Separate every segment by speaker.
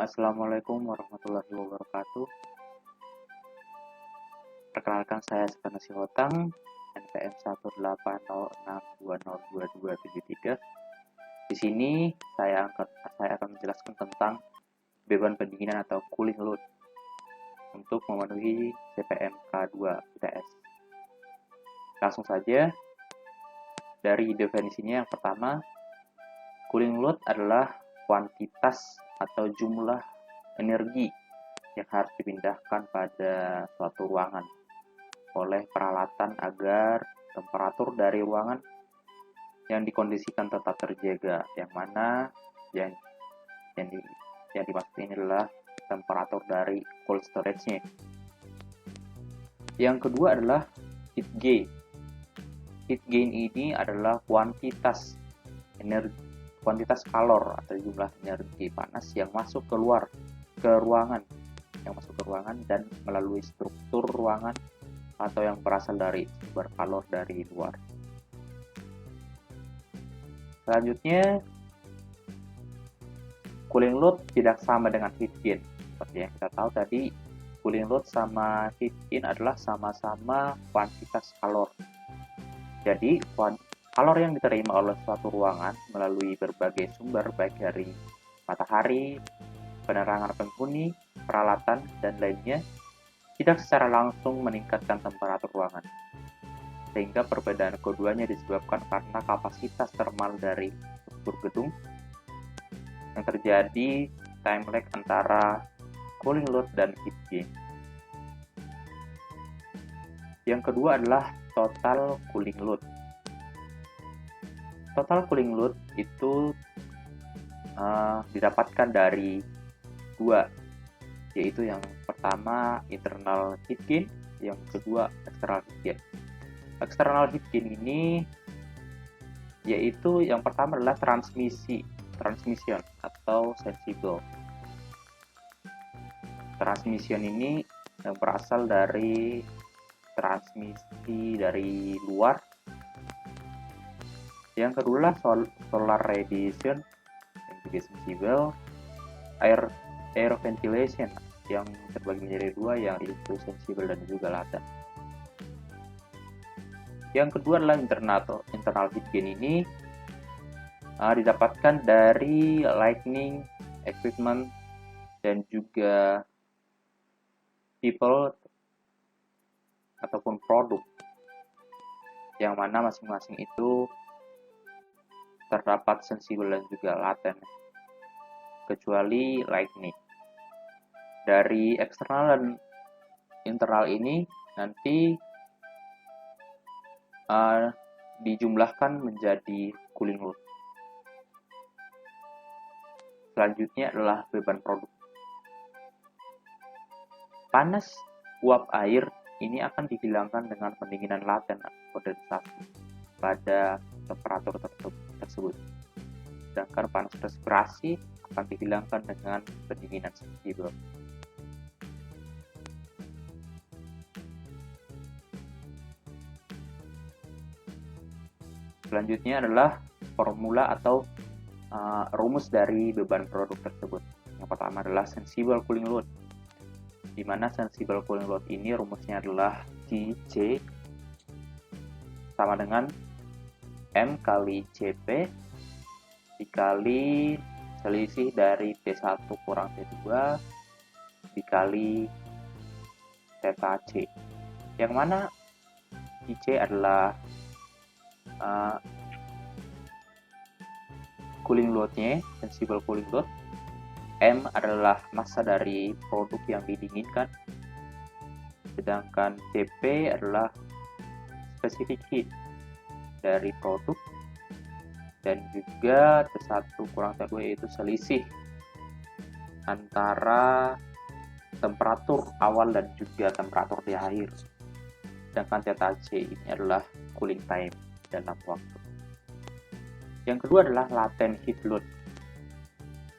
Speaker 1: Assalamualaikum warahmatullahi wabarakatuh. Perkenalkan, saya Stefano Sihotang, NPM 18062022273. Di sini saya akan menjelaskan tentang beban pendinginan atau cooling load untuk memenuhi CPM K2 ITS. Langsung saja, dari definisinya yang pertama, cooling load adalah kuantitas atau jumlah energi yang harus dipindahkan pada suatu ruangan oleh peralatan agar temperatur dari ruangan yang dikondisikan tetap terjaga, yang mana yang dimaksud ini adalah temperatur dari cold storage-nya. Yang kedua adalah heat gain. Heat gain ini adalah kuantitas kalor atau jumlah energi panas yang masuk ke ruangan dan melalui struktur ruangan atau yang berasal dari sumber kalor dari luar. Selanjutnya, cooling load tidak sama dengan heat gain. Seperti yang kita tahu tadi, cooling load sama heat gain adalah sama-sama kuantitas kalor. Jadi, kalor yang diterima oleh suatu ruangan melalui berbagai sumber, baik dari matahari, penerangan penghuni, peralatan, dan lainnya, tidak secara langsung meningkatkan temperatur ruangan. Sehingga perbedaan keduanya disebabkan karena kapasitas termal dari struktur gedung yang terjadi time lag antara cooling load dan heat gain. Yang kedua adalah total cooling load. Total cooling load itu didapatkan dari dua, yaitu yang pertama internal heat gain, yang kedua external heat gain. External heat gain ini yaitu yang pertama adalah transmission atau sensible. Transmission ini berasal dari transmisi dari luar. Yang kedua adalah solar radiation yang juga sensible. Air ventilation yang terbagi menjadi dua, yang itu sensible dan juga laten. Yang kedua adalah internal heat gain ini didapatkan dari lighting, equipment, dan juga people ataupun produk, yang mana masing-masing itu terdapat sensible dan juga laten, kecuali lighting. Dari eksternal dan internal ini nanti dijumlahkan menjadi cooling load. Selanjutnya adalah beban produk. Panas uap air ini akan dihilangkan dengan pendinginan laten atau kondensasi pada temperatur tersebut. Sedangkan panas respirasi akan dihilangkan dengan pendinginan sensible. Selanjutnya adalah formula atau rumus dari beban produk tersebut. Yang pertama adalah sensible cooling load, di mana sensible cooling load ini rumusnya adalah Cc sama dengan M kali Cp dikali selisih dari T1 kurang T2 dikali theta C, yang mana Cc adalah cooling load-nya, sensible cooling load. M adalah massa dari produk yang didinginkan, sedangkan Cp adalah specific heat dari produk, dan juga T1 kurang T2 yaitu selisih antara temperatur awal dan juga temperatur di akhir. Sedangkan theta C ini adalah cooling time dalam waktu. Yang kedua adalah latent heat load,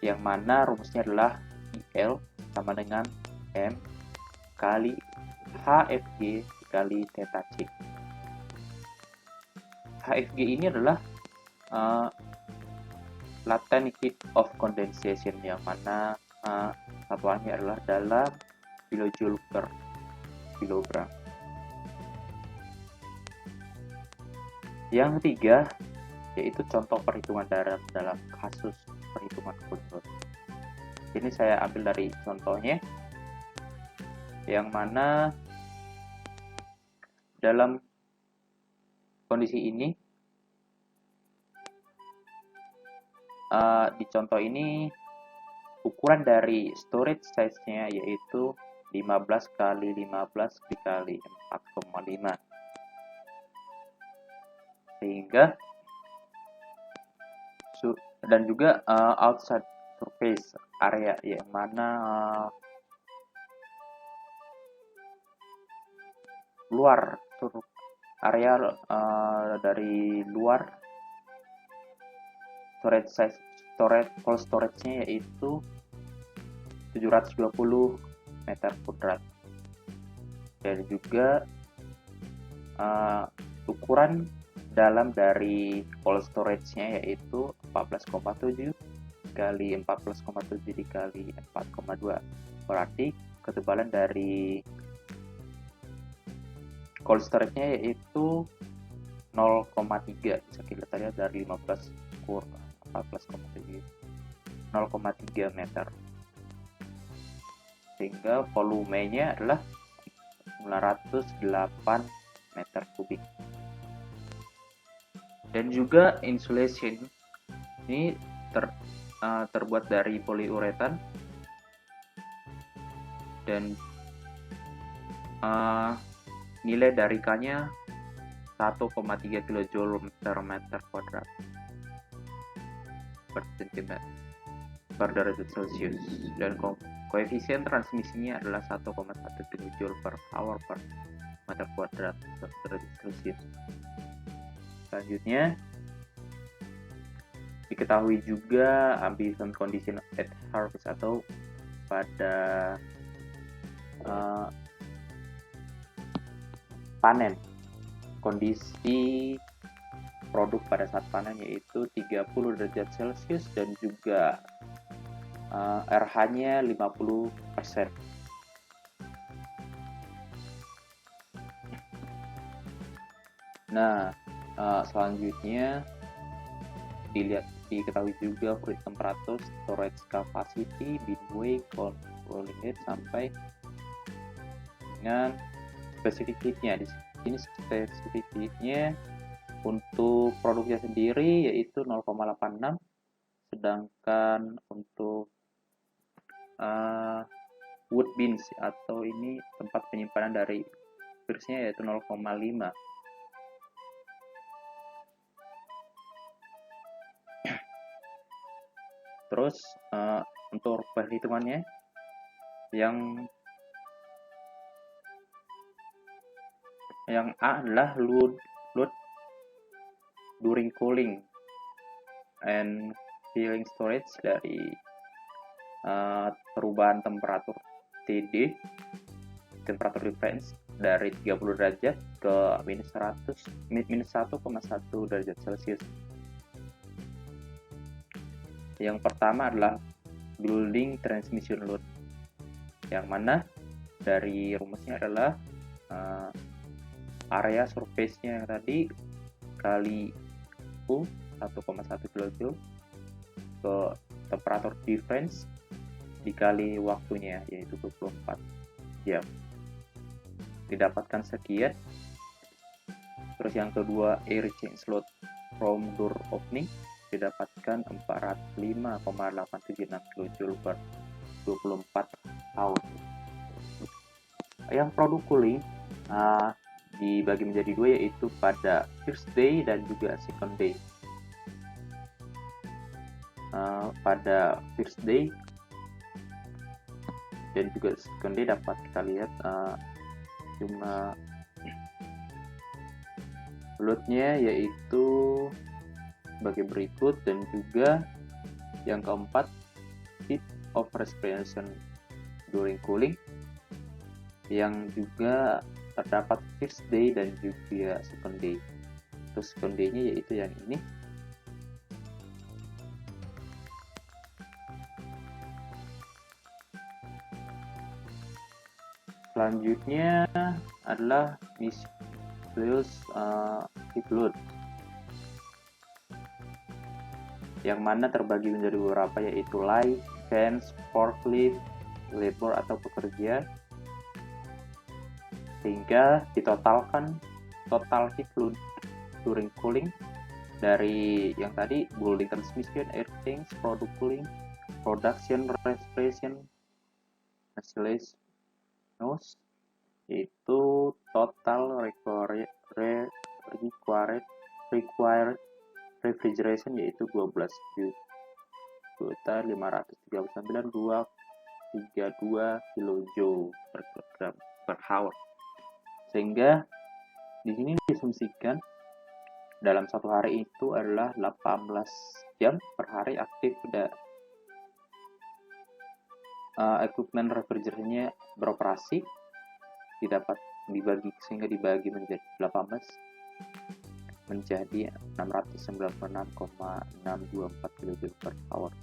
Speaker 1: yang mana rumusnya adalah IL sama dengan M kali HFG kali theta C. HFG ini adalah latent heat of condensation, yang mana satuannya adalah dalam kilojoule per kilogram. Yang ketiga yaitu contoh perhitungan dalam kasus perhitungan Coulomb. Ini saya ambil dari contohnya, yang mana dalam kondisi ini di contoh ini ukuran dari storage size-nya yaitu 15 kali 15 dikali 4,5, sehingga dan juga outside surface area, yang mana luar area dari luar cold storage-nya yaitu 720 meter kuadrat, dan juga ukuran dalam dari cold storage-nya yaitu 14,7 kali 14,7 dikali 4,2, berarti ketebalan dari cold storage-nya yaitu 0,3, bisa kita lihat dari 15 kurang 14,7, 0,3 meter, sehingga volumenya adalah 908 meter kubik. Dan juga insulation ini terbuat dari poliuretan, dan nilai dari K-nya 1,3 kJ per meter kuadrat per cm per derajat Celcius, dan koefisien transmisinya adalah 1,1 kJ per hour per meter kuadrat per derajat Celcius. Selanjutnya diketahui juga ambient condition at harvest, atau pada panen, kondisi produk pada saat panen yaitu 30 derajat Celcius dan juga RH-nya 50%. Nah, selanjutnya diketahui juga fruit temperature, storage capacity, bin weight, cooling rate, sampai dengan spesifiknya. Di sini spesifiknya untuk produknya sendiri yaitu 0,86, sedangkan untuk wood beans atau ini tempat penyimpanan dari virusnya yaitu 0,5. Terus untuk perhitungannya, yang A adalah load during cooling and filling storage dari perubahan temperatur TD, temperatur difference dari 30 derajat ke minus 1,1 derajat Celcius. Yang pertama adalah building transmission load, yang mana dari rumusnya adalah area surface-nya yang tadi kali U 1,1 kJ ke temperatur difference dikali waktunya yaitu 24 jam, didapatkan sekian. Terus yang kedua, air change load from door opening didapatkan 45,876 kJ per 24 tahun. Yang produk cooling dibagi menjadi dua, yaitu pada first day dan juga second day. Pada first day dan juga second day dapat kita lihat jumlah loadnya yaitu sebagai berikut, dan juga yang keempat, heat of respiration during cooling, yang juga terdapat first day dan juga second day. Terus second day-nya yaitu yang ini. Selanjutnya adalah miscellaneous heat load, yang mana terbagi menjadi beberapa, yaitu light, bench, forklift, labor atau pekerja, sehingga ditotalkan total heat load during cooling dari yang tadi building transmission, air tanks, product cooling, production, respiration, miscellaneous, itu total required refrigeration yaitu 12.539.232 kJ per kilogram per hour. Sehingga di sini diasumsikan dalam satu hari itu adalah 18 jam per hari aktif pada equipment refrigerasinya beroperasi, sehingga dibagi menjadi 18 menjadi 696,624 kJ per hour.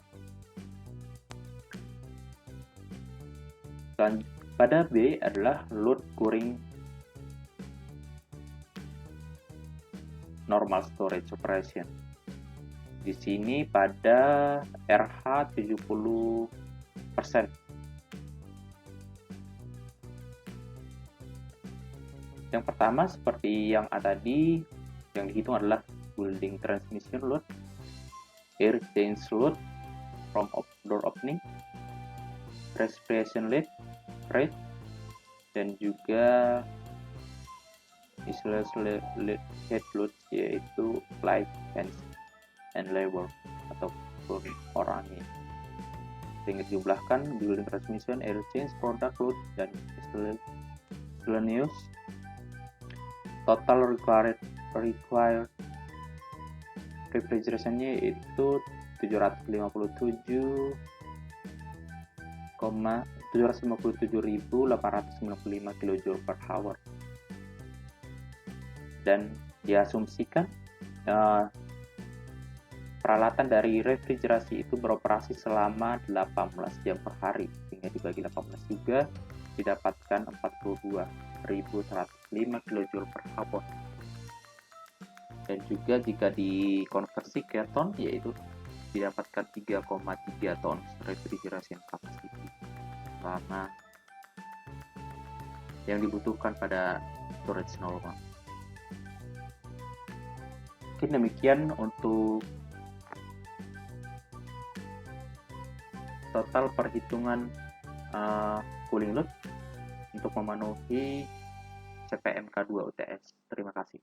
Speaker 1: Dan pada B adalah load curing normal storage operation. Di sini pada RH 70%. Yang pertama seperti yang tadi, yang dihitung adalah building transmission load, air change load from door opening, respiration rate, dan juga head load yaitu light, bench, and labor atau orangnya. Sehingga dijumlahkan building transmission, air change, product load, dan miscellaneous, total required refrigeration-nya yaitu 757.895 kJ per hour. Dan diasumsikan peralatan dari refrigerasi itu beroperasi selama 18 jam per hari, sehingga dibagi 18 juga didapatkan 42.105 kJ per hour. Dan juga jika dikonversi ke ton, yaitu didapatkan 3,3 ton refrigeration capacity selama yang dibutuhkan pada storage normal. Mungkin demikian untuk total perhitungan cooling load untuk memenuhi CPMK 2 UTS. Terima kasih.